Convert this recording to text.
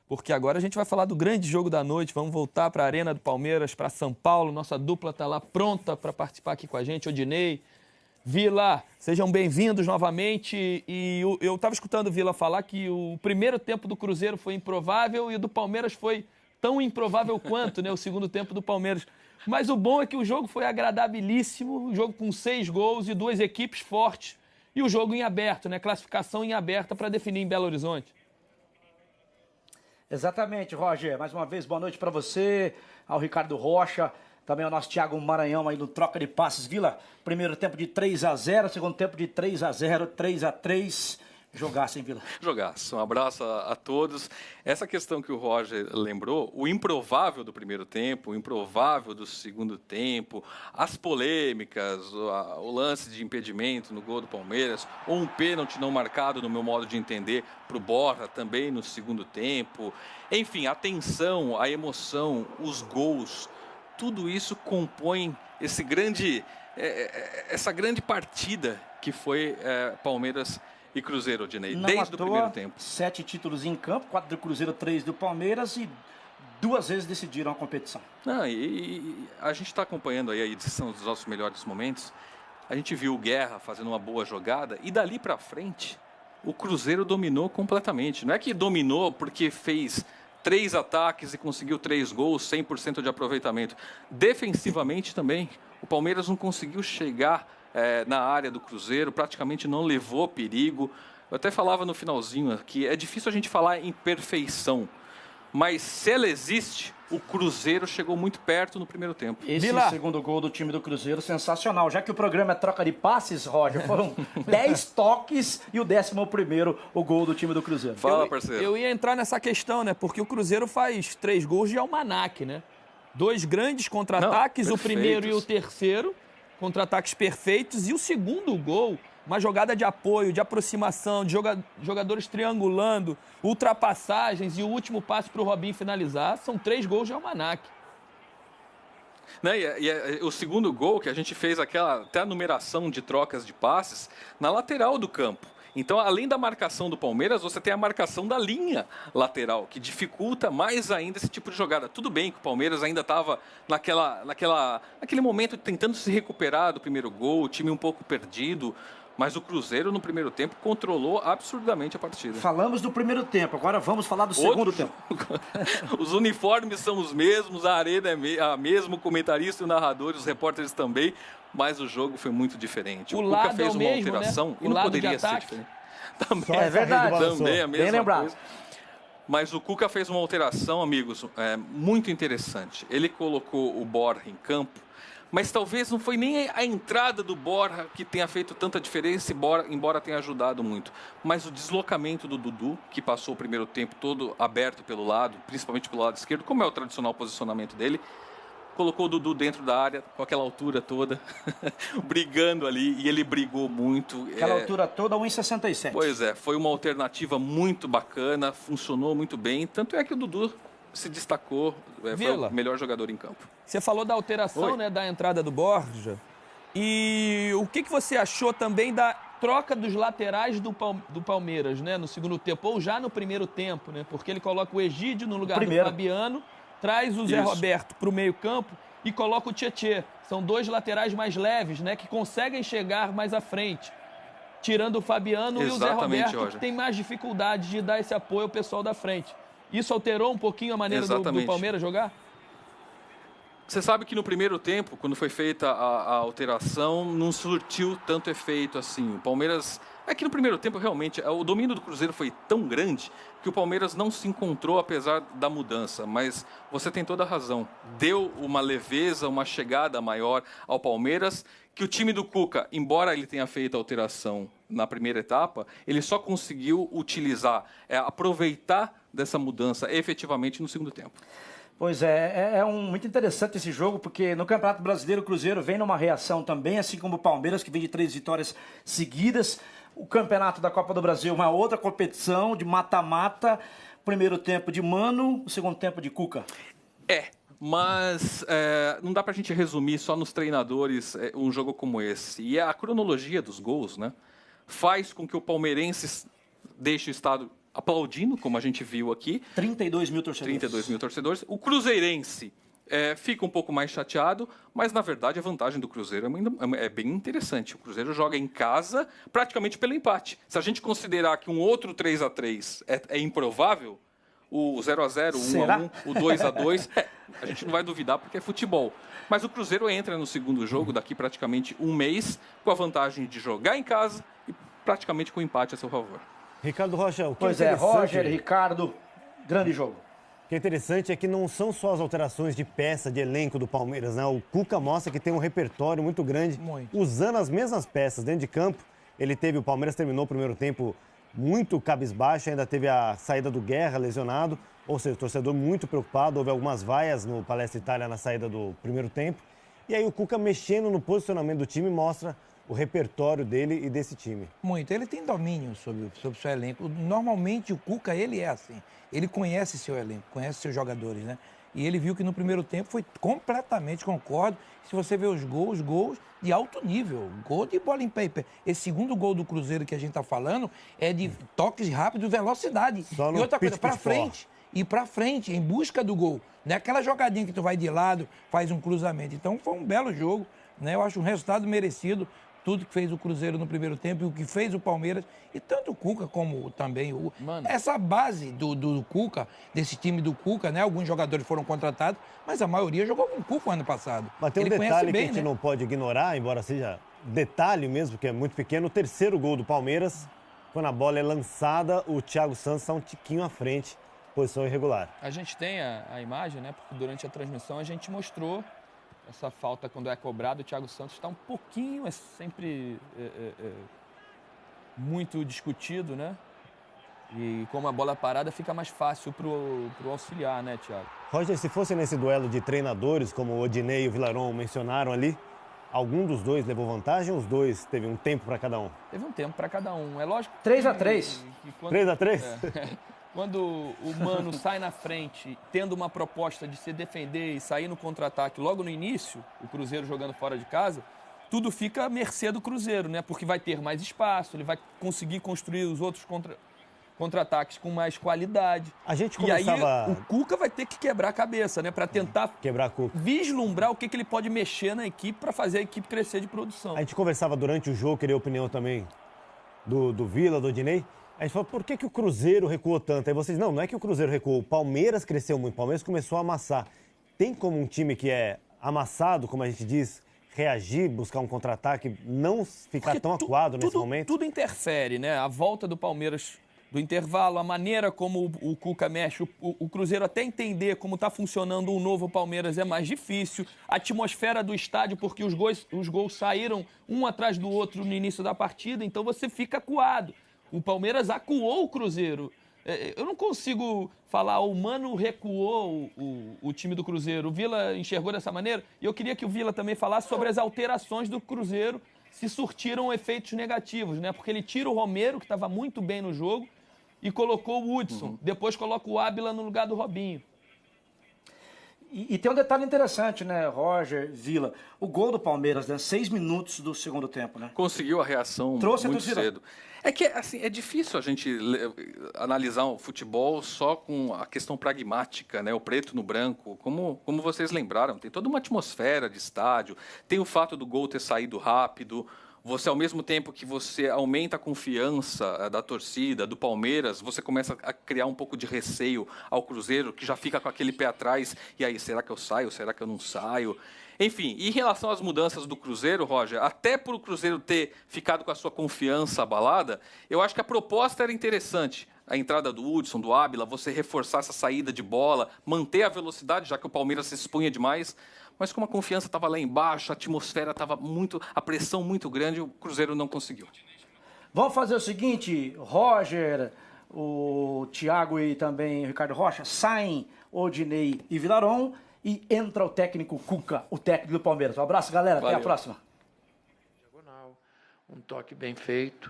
porque agora a gente vai falar do grande jogo da noite. Vamos voltar para a Arena do Palmeiras, para São Paulo. Nossa dupla está lá pronta para participar aqui com a gente, Odinei, Vila, sejam bem-vindos novamente. E eu estava escutando o Vila falar que o primeiro tempo do Cruzeiro foi improvável e o do Palmeiras foi tão improvável quanto, né, o segundo tempo do Palmeiras. Mas o bom é que o jogo foi agradabilíssimo, um jogo com 6 gols e 2 equipes fortes. E o jogo em aberto, né, classificação em aberta para definir em Belo Horizonte. Exatamente, Roger. Mais uma vez, boa noite para você, ao Ricardo Rocha, também ao nosso Thiago Maranhão aí no Troca de Passes. Vila, primeiro tempo de 3-0, segundo tempo de 3-0, 3-3. Jogaço, hein, Vila? Jogaço. Um abraço a todos. Essa questão que o Roger lembrou, o improvável do primeiro tempo, o improvável do segundo tempo, as polêmicas, o lance de impedimento no gol do Palmeiras, ou um pênalti não marcado, no meu modo de entender, para o Borja também no segundo tempo. Enfim, a tensão, a emoção, os gols, tudo isso compõe essa grande partida que foi Palmeiras e Cruzeiro, Odinei, desde o primeiro tempo. 7 títulos em campo, 4 do Cruzeiro, 3 do Palmeiras e 2 vezes decidiram a competição. E a gente está acompanhando aí a edição dos nossos melhores momentos. A gente viu o Guerra fazendo uma boa jogada e dali para frente o Cruzeiro dominou completamente. Não é que dominou porque fez 3 ataques e conseguiu 3 gols, 100% de aproveitamento. Defensivamente também, o Palmeiras não conseguiu chegar na área do Cruzeiro, praticamente não levou perigo. Eu até falava no finalzinho que é difícil a gente falar em perfeição, mas se ela existe, o Cruzeiro chegou muito perto no primeiro tempo. Esse segundo gol do time do Cruzeiro, sensacional. Já que o programa é troca de passes, Roger, foram 10 toques e o 11º, o gol do time do Cruzeiro. Fala, parceiro. Eu ia entrar nessa questão, né? Porque o Cruzeiro faz 3 gols de almanaque, né? 2 grandes contra-ataques, o primeiro e o terceiro, contra-ataques perfeitos. E o segundo gol, uma jogada de apoio, de aproximação, de jogadores triangulando, ultrapassagens e o último passe para o Robinho finalizar. São 3 gols de almanaque. O segundo gol que a gente fez até a numeração de trocas de passes na lateral do campo. Então, além da marcação do Palmeiras, você tem a marcação da linha lateral, que dificulta mais ainda esse tipo de jogada. Tudo bem que o Palmeiras ainda estava naquele momento tentando se recuperar do primeiro gol, o time um pouco perdido, mas o Cruzeiro, no primeiro tempo, controlou absurdamente a partida. Falamos do primeiro tempo, agora vamos falar do segundo tempo. Os uniformes são os mesmos, a arena é a mesma, o comentarista e o narrador, os repórteres também, mas o jogo foi muito diferente. O Cuca lado fez uma mesmo, alteração, né? e não poderia ser diferente. Também, é verdade. Também a mesma Bem lembrado. coisa. Mas o Cuca fez uma alteração, amigos, muito interessante. Ele colocou o Borja em campo, mas talvez não foi nem a entrada do Borja que tenha feito tanta diferença, embora tenha ajudado muito. Mas o deslocamento do Dudu, que passou o primeiro tempo todo aberto pelo lado, principalmente pelo lado esquerdo, como é o tradicional posicionamento dele, colocou o Dudu dentro da área, com aquela altura toda, brigando ali, e ele brigou muito. Aquela altura toda, 1,67. Pois é, foi uma alternativa muito bacana, funcionou muito bem, tanto é que o Dudu se destacou, foi o melhor jogador em campo. Você falou da alteração, né, da entrada do Borja, e o que você achou também da troca dos laterais do Palmeiras, né, no segundo tempo, ou já no primeiro tempo, né, porque ele coloca o Egídio no lugar do Fabiano, traz o Zé Roberto para o meio-campo e coloca o Tietê. São 2 laterais mais leves, né, que conseguem chegar mais à frente, tirando o Fabiano e o Zé Roberto, que tem mais dificuldade de dar esse apoio ao pessoal da frente. Isso alterou um pouquinho a maneira do Palmeiras jogar? Você sabe que no primeiro tempo, quando foi feita a alteração, não surtiu tanto efeito assim. O Palmeiras... É que no primeiro tempo, realmente, o domínio do Cruzeiro foi tão grande que o Palmeiras não se encontrou apesar da mudança. Mas você tem toda a razão. Deu uma leveza, uma chegada maior ao Palmeiras, que o time do Cuca, embora ele tenha feito a alteração na primeira etapa, ele só conseguiu utilizar, aproveitar dessa mudança efetivamente no segundo tempo. Pois é, muito interessante esse jogo, porque no Campeonato Brasileiro o Cruzeiro vem numa reação também, assim como o Palmeiras, que vem de 3 vitórias seguidas. O Campeonato da Copa do Brasil, uma outra competição de mata-mata. Primeiro tempo de Mano, o segundo tempo de Cuca. Mas não dá pra gente resumir só nos treinadores um jogo como esse. E a cronologia dos gols, né, faz com que o palmeirense deixe o aplaudindo, como a gente viu aqui. 32 mil torcedores. 32 mil torcedores. O cruzeirense fica um pouco mais chateado, mas, na verdade, a vantagem do Cruzeiro é bem interessante. O Cruzeiro joga em casa praticamente pelo empate. Se a gente considerar que um outro 3-3 é improvável, o 0-0, o 1-1, o 2-2, a gente não vai duvidar porque é futebol. Mas o Cruzeiro entra no segundo jogo daqui praticamente um mês, com a vantagem de jogar em casa e praticamente com o empate a seu favor. Ricardo Rocha, o que Pois é Roger, Ricardo, grande jogo. O que é interessante é que não são só as alterações de peça, de elenco do Palmeiras, né? O Cuca mostra que tem um repertório muito grande, usando as mesmas peças dentro de campo. O Palmeiras terminou o primeiro tempo muito cabisbaixo, ainda teve a saída do Guerra lesionado, ou seja, o torcedor muito preocupado, houve algumas vaias no Palestra Itália na saída do primeiro tempo. E aí o Cuca mexendo no posicionamento do time mostra o repertório dele e desse time. Muito. Ele tem domínio sobre o seu elenco. Normalmente o Cuca, ele é assim. Ele conhece seu elenco, conhece seus jogadores, né? E ele viu que no primeiro tempo foi completamente, concordo. Se você vê os gols de alto nível. Gol de bola em pé. Esse segundo gol do Cruzeiro que a gente tá falando é de toques rápidos, velocidade. Só no e outra coisa, pitch, pra pitch frente. E pra frente, em busca do gol. Não é aquela jogadinha que tu vai de lado, faz um cruzamento. Então foi um belo jogo, né? Eu acho um resultado merecido. Tudo que fez o Cruzeiro no primeiro tempo e o que fez o Palmeiras, e tanto o Cuca como também o... Essa base do Cuca, desse time do Cuca, né? Alguns jogadores foram contratados, mas a maioria jogou com o Cuca ano passado. Mas tem um Ele detalhe bem, que a gente né? não pode ignorar, embora seja detalhe mesmo, que é muito pequeno. O terceiro gol do Palmeiras, quando a bola é lançada, o Thiago Santos está um tiquinho à frente, posição irregular. A gente tem a imagem, né? Porque durante a transmissão a gente mostrou essa falta quando é cobrado. O Thiago Santos está um pouquinho, é sempre muito discutido, né? E como a bola parada fica mais fácil pro auxiliar, né, Thiago? Roger, se fosse nesse duelo de treinadores, como o Odinei e o Villaron mencionaram ali, algum dos dois levou vantagem ou os dois teve um tempo para cada um? Teve um tempo para cada um. É lógico. 3-3. 3-3? Quando o Mano sai na frente, tendo uma proposta de se defender e sair no contra-ataque logo no início, o Cruzeiro jogando fora de casa, tudo fica à mercê do Cruzeiro, né? Porque vai ter mais espaço, ele vai conseguir construir os outros contra-ataques com mais qualidade. A gente começava... E aí o Cuca vai ter que quebrar a cabeça, né? Para tentar quebrar a Cuca. Vislumbrar o que ele pode mexer na equipe para fazer a equipe crescer de produção. A gente conversava durante o jogo, queria a opinião também do Vila, do Odinei. A gente falou, por que o Cruzeiro recuou tanto? Aí vocês, não é que o Cruzeiro recuou, o Palmeiras cresceu muito, o Palmeiras começou a amassar. Tem como um time que é amassado, como a gente diz, reagir, buscar um contra-ataque, não ficar tão acuado nesse momento? Tudo interfere, né? A volta do Palmeiras do intervalo, a maneira como o Cuca mexe, o Cruzeiro até entender como está funcionando um novo Palmeiras é mais difícil. A atmosfera do estádio, porque os gols saíram um atrás do outro no início da partida, então você fica acuado. O Palmeiras acuou o Cruzeiro. Eu não consigo falar, o Mano recuou o time do Cruzeiro. O Vila enxergou dessa maneira. E eu queria que o Vila também falasse sobre as alterações do Cruzeiro, se surtiram efeitos negativos, né? Porque ele tira o Romero, que estava muito bem no jogo, e colocou o Hudson. Depois coloca o Ábila no lugar do Robinho. E tem um detalhe interessante, né, Roger, Vila? O gol do Palmeiras, né? 6 minutos do segundo tempo, né? Conseguiu a reação muito cedo. É que assim, é difícil a gente analisar o futebol só com a questão pragmática, né? O preto no branco, como vocês lembraram. Tem toda uma atmosfera de estádio, tem o fato do gol ter saído rápido. Você, ao mesmo tempo que você aumenta a confiança da torcida, do Palmeiras, você começa a criar um pouco de receio ao Cruzeiro, que já fica com aquele pé atrás. E aí, será que eu saio? Será que eu não saio? Enfim, em relação às mudanças do Cruzeiro, Roger, até por o Cruzeiro ter ficado com a sua confiança abalada, eu acho que a proposta era interessante. A entrada do Hudson, do Ábila, você reforçar essa saída de bola, manter a velocidade, já que o Palmeiras se expunha demais. Mas como a confiança estava lá embaixo, a atmosfera estava a pressão muito grande, o Cruzeiro não conseguiu. Vamos fazer o seguinte, Roger, o Thiago e também o Ricardo Rocha, saem Odinei e Villaron e entra o técnico Cuca, o técnico do Palmeiras. Um abraço, galera. Valeu. Até a próxima. Diagonal, um toque bem feito.